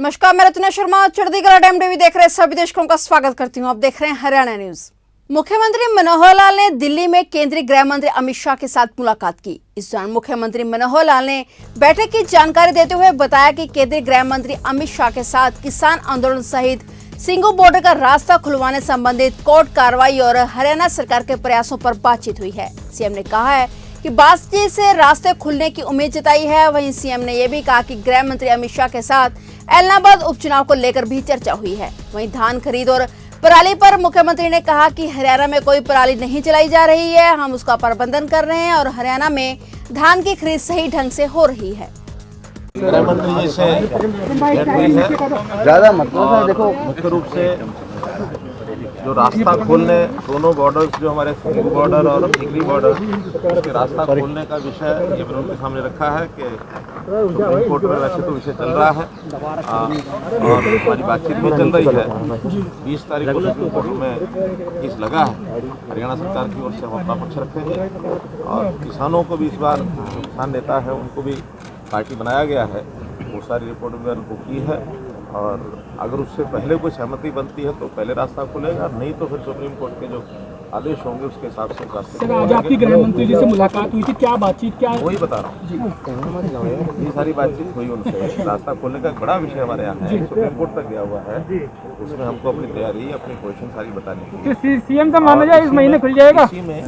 नमस्कार, मैं रचना Sharma चढ़दीगढ़ time TV देख रहे सभी दर्शकों का स्वागत करती हूं। आप देख रहे हैं हरियाणा न्यूज। मुख्यमंत्री मनोहर लाल ने दिल्ली में केंद्रीय गृह मंत्री अमित शाह के साथ मुलाकात की। इस दौरान मुख्यमंत्री मनोहर लाल ने बैठक की जानकारी देते हुए बताया कि केंद्रीय गृह मंत्री अमित शाह के साथ किसान आंदोलन सहित सिंगू बॉर्डर का रास्ता खुलवाने संबंधित कोर्ट कार्रवाई और हरियाणा सरकार के प्रयासों पर बातचीत हुई है। सीएम ने कहा है कि बातचीत से रास्ते खुलने की उम्मीद जताई है। वहीं सीएम ने यह भी कहा कि गृह मंत्री अमित शाह के साथ एलनाबाद उपचुनाव को लेकर भी चर्चा हुई है। वहीं धान खरीद और पराली पर मुख्यमंत्री ने कहा कि हरियाणा में कोई पराली नहीं चलाई जा रही है, हम उसका प्रबंधन कर रहे हैं और हरियाणा में धान की खरीद सही ढंग से हो रही है। गृह मंत्री जी से भेंट हुई है। ज़्यादा मतलब है, देखो मुख्य रूप से जो रास्ता खोलने दोनों बॉर्डर्स जो हमारे सिंगू बॉर्डर और हिंगली बॉर्डर उसके रास्ता खोलने का विषय ये उनके सामने रखा है कि सुप्रीम कोर्ट में वैसे तो विषय चल रहा है और हमारी बातचीत भी चल रही है। 20 तारीख को सुप्रीम कोर्ट में केस लगा है। हरियाणा सरकार की ओर से हम अपना पक्ष रखेंगे और किसानों को भी इस बार किसान नेता है उनको भी पार्टी बनाया गया है। वो सारी रिपोर्ट में उनको की है और अगर उससे पहले कोई सहमति बनती है तो पहले रास्ता खुलेगा, नहीं तो फिर सुप्रीम कोर्ट के जो आदेश होंगे उसके हिसाब से रास्ते। आज आपकी गृह मंत्री जी से मुलाकात हुई थी, क्या बातचीत क्या? वही बता रहा हूँ, ये सारी बातचीत हुई उनसे। रास्ता खोलने का एक बड़ा विषय हमारे यहाँ है, सुप्रीम कोर्ट तक गया हुआ है। उसमें हमको अपनी तैयारी अपनी पोजीशन सारी बतानी है। सीएम का मामला इस महीने खुल जाएगा। इसी में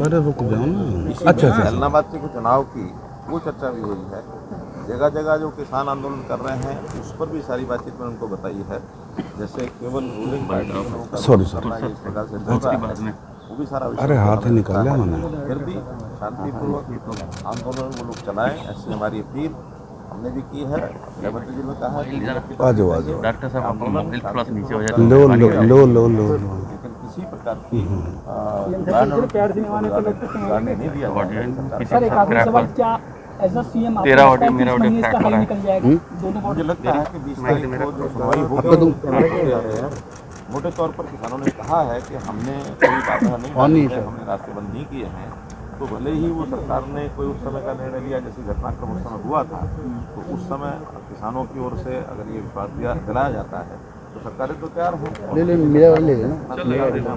एलनाबाद से कुछ चुनाव की वो चर्चा भी हुई है। जगह जगह जो किसान आंदोलन कर रहे हैं उस पर भी सारी बातचीत में उनको बताई है। जैसे केवल रूलिंग पार्टी वो भी सारा अरे हाथ निकाल लिया मैंने। फिर भी शांतिपूर्वक आंदोलन वो लोग चलाएं, ऐसी हमारी अपील हमने भी की है। गृह मंत्री जी ने कहा है आ जाओ डॉक्टर साहब आपका मोबाइल थोड़ा सा नीचे हो जाए। लो लेकिन किसी प्रकार की नहीं दिया। तेरा ऑडियो मेरा ऑडियो फ्लैट वाला है। मुझे लगता है कि 20 तारीख को जो सुनवाई होगी मोटे तौर पर किसानों ने कहा है कि हमने कोई बाधा नहीं है, हमने रास्ते बंद नहीं किए हैं। तो भले ही वो सरकार ने कोई उस समय का निर्णय लिया जैसे घटनाक्रम उस समय हुआ था, तो उस समय किसानों की ओर से अगर ये विश्वास दिलाया जाता है तो सरकारें तो तैयार हैं।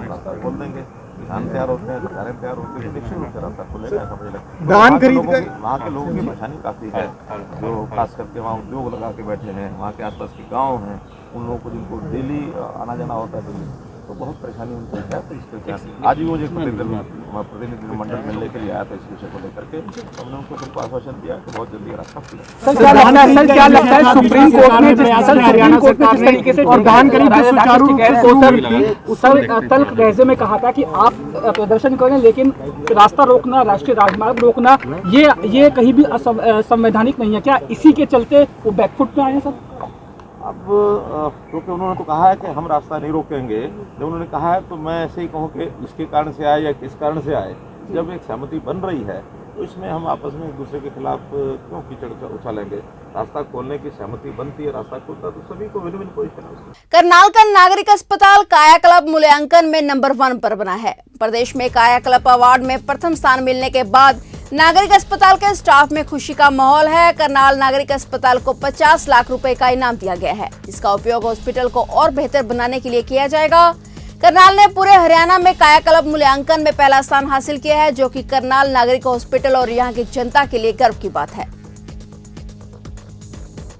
रास्ता खोल देंगे, किसान तैयार होते हैं, सरकारें तैयार होती है, निश्चित रूप से रास्ता खुलेगा। ऐसा मुझे लगता है वहाँ के लोगों की परेशानी काफ़ी है, जो खास करके वहाँ उद्योग लगा के बैठे हैं, वहाँ के आसपास के गाँव हैं, उन लोगों को जिनको डेली आना जाना होता है दिल्ली, तो बहुत परेशानी उनको है। तो इसके आज भी मुझे प्रतिनिधिमंडल मिलने के लिए आया था इस विषय को लेकर के, तो हमने उनको सबको आश्वासन दिया कि बहुत जल्दी रास्ता खुलेगा। सर क्या लगता है सुप्रीम कोर्ट ने जिस तरीके से धान खरीद सुचारू रूप से तल लहजे में कहा था कि आप प्रदर्शन करें लेकिन रास्ता रोकना, राष्ट्रीय राजमार्ग रोकना ये कहीं भी असंवैधानिक नहीं है, क्या इसी के चलते वो बैकफुट पे आए हैं सर? अब क्योंकि उन्होंने तो कहा है कि हम रास्ता नहीं रोकेंगे, जब उन्होंने कहा है तो मैं ऐसे ही कहूँ कि इसके कारण से आए या किस कारण से आए। जब एक सहमति बन रही है तो इसमें हम आपस में एक दूसरे के खिलाफ क्यों कीचड़ उछालेंगे। रास्ता खोलने की सहमति बनती है, रास्ता खुलता तो सभी को विन-विन पोजीशन है। करनाल का नागरिक अस्पताल कायाकल्प मूल्यांकन में नंबर 1 पर बना है। प्रदेश में कायाकल्प अवार्ड में प्रथम स्थान मिलने के बाद नागरिक अस्पताल के स्टाफ में खुशी का माहौल है। करनाल नागरिक अस्पताल को 50 लाख रुपए का इनाम दिया गया है, जिसका उपयोग हॉस्पिटल को और बेहतर बनाने के लिए किया जाएगा। करनाल ने पूरे हरियाणा में कायाकल्प मूल्यांकन में पहला स्थान हासिल किया है, जो कि करनाल नागरिक हॉस्पिटल और यहाँ की जनता के लिए गर्व की बात है।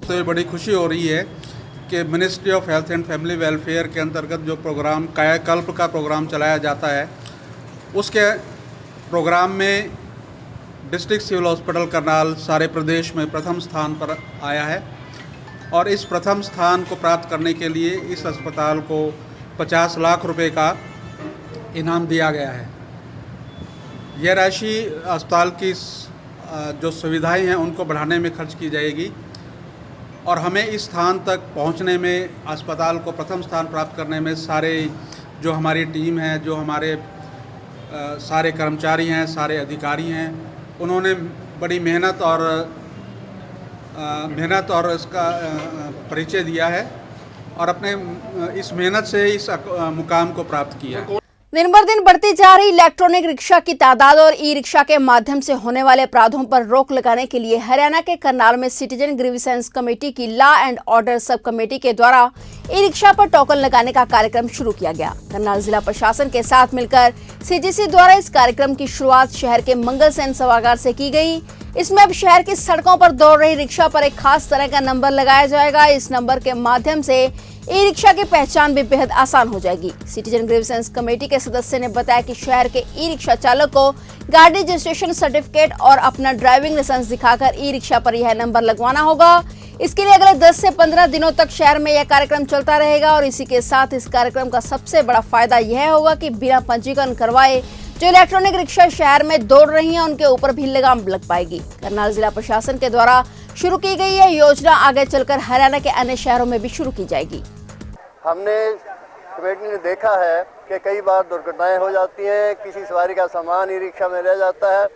तो ये बड़ी खुशी हो रही है कि ministry of health and family welfare के अंतर्गत जो प्रोग्राम कायाकल्प का प्रोग्राम चलाया जाता है, उसके प्रोग्राम में डिस्ट्रिक्ट सिविल हॉस्पिटल करनाल सारे प्रदेश में प्रथम स्थान पर आया है और इस प्रथम स्थान को प्राप्त करने के लिए इस अस्पताल को 50 लाख रुपए का इनाम दिया गया है। यह राशि अस्पताल की जो सुविधाएं हैं उनको बढ़ाने में खर्च की जाएगी और हमें इस स्थान तक पहुंचने में, अस्पताल को प्रथम स्थान प्राप्त करने में सारे जो हमारी टीम है, जो हमारे सारे कर्मचारी हैं, सारे अधिकारी हैं, उन्होंने बड़ी मेहनत और इसका परिचय दिया है और अपने इस मेहनत से इस मुकाम को प्राप्त किया। दिन बर दिन बढ़ती जा रही इलेक्ट्रॉनिक रिक्शा की तादाद और ई रिक्शा के माध्यम से होने वाले अपराधों पर रोक लगाने के लिए हरियाणा के करनाल में सिटीजन ग्रीवेंस कमेटी की law and order sub committee के द्वारा ई रिक्शा पर टोकन लगाने का कार्यक्रम शुरू किया गया। करनाल जिला प्रशासन के साथ मिलकर सीजीसी द्वारा इस कार्यक्रम की शुरुआत शहर के मंगल सेन सभागार से की गई। इसमें अब शहर की सड़कों पर दौड़ रही रिक्शा पर एक खास तरह का नंबर लगाया जाएगा। इस नंबर के माध्यम से ई रिक्शा की पहचान भी बेहद आसान हो जाएगी। सिटीजन ग्रीवेंस कमेटी के सदस्य ने बताया कि शहर के ई रिक्शा चालक को गाड़ी रजिस्ट्रेशन सर्टिफिकेट और अपना ड्राइविंग लाइसेंस दिखाकर ई रिक्शा पर यह नंबर लगवाना होगा। इसके लिए अगले 10 से 15 दिनों तक शहर में यह कार्यक्रम चलता रहेगा और इसी के साथ इस कार्यक्रम का सबसे बड़ा फायदा यह होगा कि बिना पंजीकरण करवाए जो इलेक्ट्रॉनिक रिक्शा शहर में दौड़ रही हैं उनके ऊपर भी लगाम लग पाएगी। करनाल जिला प्रशासन के द्वारा शुरू की गई यह योजना आगे चलकर हरियाणा के अन्य शहरों में भी शुरू की जाएगी। हमने कमेटी ने देखा है कि कई बार दुर्घटनाएं हो जाती हैं, किसी सवारी का सामान ई रिक्शा में रह जाता है,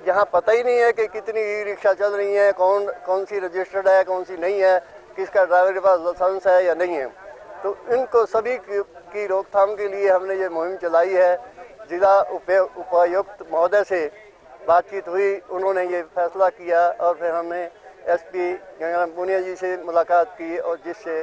जहां पता ही नहीं है कि कितनी ई रिक्शा चल रही है, कौन सी रजिस्टर्ड है, कौन सी नहीं है, किसका ड्राइवर के पास लाइसेंस है या नहीं है। तो इनको सभी की रोकथाम के लिए हमने ये मुहिम चलाई है। जिला उपायुक्त महोदय से बातचीत हुई, उन्होंने ये फैसला किया और फिर हमने एसपी गंगाराम पुनिया जी से मुलाकात की और जिससे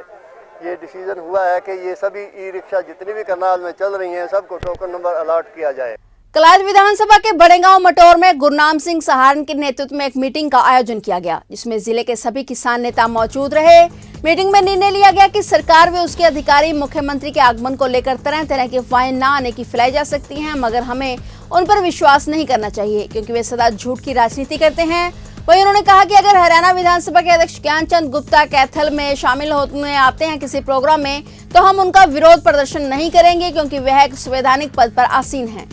ये डिसीजन हुआ है कि ये सभी ई रिक्शा जितनी भी करनाल में चल रही हैं सबको टोकन नंबर अलॉट किया जाए। कलाज विधानसभा के बड़ेगांव मटोर में गुरनाम सिंह सहारण के नेतृत्व में एक मीटिंग का आयोजन किया गया, जिसमें जिले के सभी किसान नेता मौजूद रहे। मीटिंग में निर्णय लिया गया कि सरकार व उसके अधिकारी मुख्यमंत्री के आगमन को लेकर तरह तरह की अफवाहें न आने की फैलाई जा सकती हैं, मगर हमें उन पर विश्वास नहीं करना चाहिए क्योंकि वे सदा झूठ की राजनीति करते हैं। वहीं उन्होंने कहा कि अगर हरियाणा विधानसभा के अध्यक्ष ज्ञानचंद गुप्ता कैथल में शामिल होने आते हैं किसी प्रोग्राम में तो हम उनका विरोध प्रदर्शन नहीं करेंगे क्योंकि वह एक संवैधानिक पद पर आसीन है।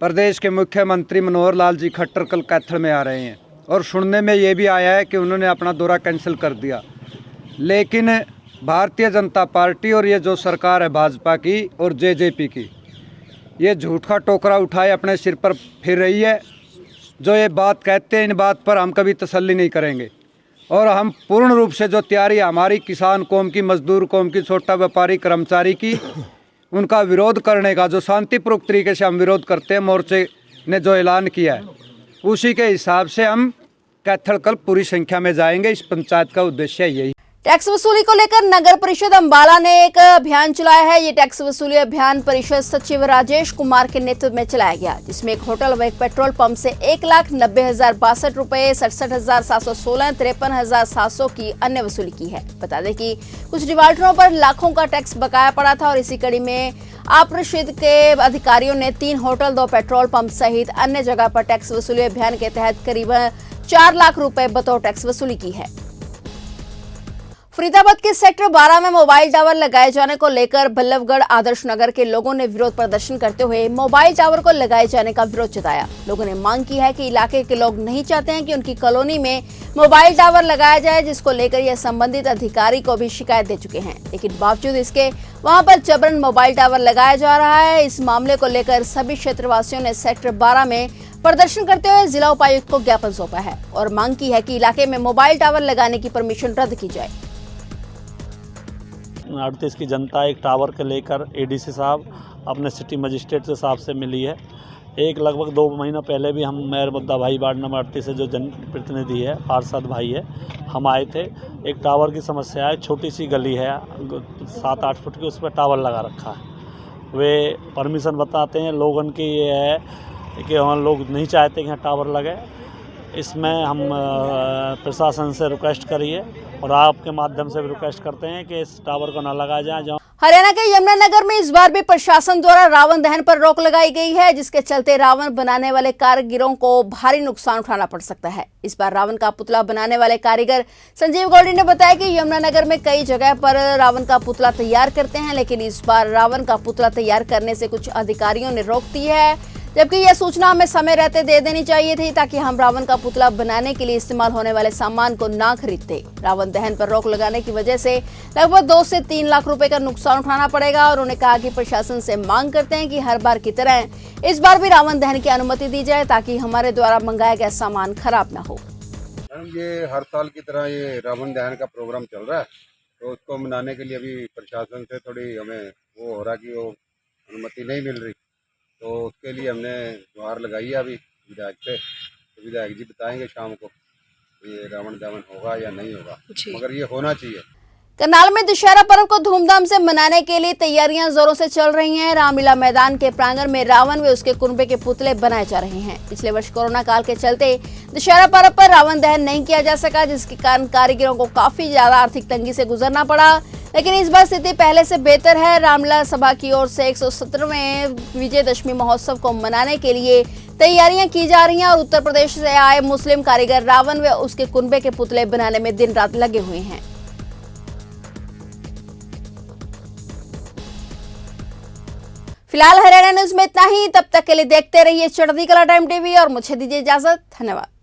प्रदेश के मुख्यमंत्री मनोहर लाल जी खट्टर कल कैथल में आ रहे हैं और सुनने में ये भी आया है कि उन्होंने अपना दौरा कैंसिल कर दिया, लेकिन भारतीय जनता पार्टी और ये जो सरकार है भाजपा की और जेजेपी की, ये झूठ का टोकरा उठाए अपने सिर पर फिर रही है। जो ये बात कहते हैं इन बात पर हम कभी तसल्ली नहीं करेंगे और हम पूर्ण रूप से जो तैयारी हमारी किसान कौम की, मजदूर कौम की, छोटा व्यापारी कर्मचारी की, उनका विरोध करने का जो शांतिपूर्वक तरीके से हम विरोध करते हैं, मोर्चे ने जो ऐलान किया है उसी के हिसाब से हम कैथल कल पूरी संख्या में जाएंगे। इस पंचायत का उद्देश्य यही। टैक्स वसूली को लेकर नगर परिषद अम्बाला ने एक अभियान चलाया है। ये टैक्स वसूली अभियान परिषद सचिव राजेश कुमार के नेतृत्व में चलाया गया, जिसमें एक होटल व एक पेट्रोल पंप से 1,90,062 रुपए, 67,716, 53,700 की अन्य वसूली की है। बता दें कि कुछ डिफाल्टरों पर लाखों का टैक्स बकाया पड़ा था और इसी कड़ी में आप्रषिद के अधिकारियों ने 3 होटल, 2 पेट्रोल पंप सहित अन्य जगह पर टैक्स वसूली अभियान के तहत करीब 4 लाख रुपए बतौर टैक्स वसूली की है। फरीदाबाद के सेक्टर 12 में मोबाइल टावर लगाए जाने को लेकर बल्लभगढ़ आदर्श नगर के लोगों ने विरोध प्रदर्शन करते हुए मोबाइल टावर को लगाए जाने का विरोध जताया। लोगों ने मांग की है कि इलाके के लोग नहीं चाहते हैं कि उनकी कॉलोनी में मोबाइल टावर लगाया जाए, जिसको लेकर यह संबंधित अधिकारी को भी शिकायत दे चुके हैं, लेकिन बावजूद इसके वहां पर जबरन मोबाइल टावर लगाया जा रहा है। इस मामले को लेकर सभी क्षेत्रवासियों ने सेक्टर 12 में प्रदर्शन करते हुए जिला उपायुक्त को ज्ञापन सौंपा है और मांग की है कि इलाके में मोबाइल टावर लगाने की परमिशन रद्द की जाए। 38 की जनता एक टावर के लेकर एडीसी साहब अपने सिटी मजिस्ट्रेट से साहब से मिली है। एक लगभग 2 महीना पहले भी हम मेयर मुद्दा भाई वार्ड नंबर 38 से जो जनप्रतिनिधि है पार्षद भाई है, हम आए थे। एक टावर की समस्या है, छोटी सी गली है 7-8 फुट की, उस पर टावर लगा रखा है। वे परमिशन बताते हैं, लोगों की ये है कि हम लोग नहीं चाहते कि यहाँ टावर लगे। इसमें हम प्रशासन से रिक्वेस्ट करिए और आपके माध्यम से भी रिक्वेस्ट करते हैं कि इस टावर को न लगाया जाए। हरियाणा के यमुनानगर में इस बार भी प्रशासन द्वारा रावण दहन पर रोक लगाई गई है, जिसके चलते रावण बनाने वाले कारीगरों को भारी नुकसान उठाना पड़ सकता है। इस बार रावण का पुतला बनाने वाले कारीगर संजीव गौड़ी ने बताया कि यमुनानगर में कई जगह पर रावण का पुतला तैयार करते हैं, लेकिन इस बार रावण का पुतला तैयार करने से कुछ अधिकारियों ने रोक दी है, जबकि यह सूचना हमें समय रहते दे देनी चाहिए थी ताकि हम रावण का पुतला बनाने के लिए इस्तेमाल होने वाले सामान को ना खरीदते। रावण दहन पर रोक लगाने की वजह से लगभग 2 से 3 लाख रुपए का नुकसान उठाना पड़ेगा और उन्होंने कहा कि प्रशासन से मांग करते हैं कि हर बार की तरह इस बार भी रावण दहन की अनुमति दी जाए ताकि हमारे द्वारा मंगाया गया सामान खराब ना हो। ये हर साल की तरह ये रावण दहन का प्रोग्राम चल रहा है, तो उसको मनाने के लिए अभी प्रशासन से थोड़ी हमें वो हो रहा कि वो अनुमति नहीं मिल रही। तो उसके लिए हमने गुहार लगाई है अभी विधायक से। तो विधायक जी बताएंगे शाम को ये रावण दहन होगा या नहीं होगा, मगर ये होना चाहिए। करनाल में दशहरा पर्व को धूमधाम से मनाने के लिए तैयारियां जोरों से चल रही हैं। रामलीला मैदान के प्रांगण में रावण व उसके कुनबे के पुतले बनाए जा रहे हैं। पिछले वर्ष कोरोना काल के चलते दशहरा पर्व पर रावण दहन नहीं किया जा सका, जिसके कारण कारीगरों को काफी ज्यादा आर्थिक तंगी से गुजरना पड़ा। लेकिन इस बार स्थिति पहले से बेहतर है। रामलीला सभा की ओर से 117वें विजयदशमी महोत्सव को मनाने के लिए तैयारियां की जा रही हैं और उत्तर प्रदेश से आए मुस्लिम कारीगर रावण व उसके कुनबे के पुतले बनाने में दिन रात लगे हुए हैं। फिलहाल हरियाणा न्यूज में इतना ही। तब तक के लिए देखते रहिए चढ़ती कला टाइम टीवी और मुझे दीजिए इजाजत। धन्यवाद।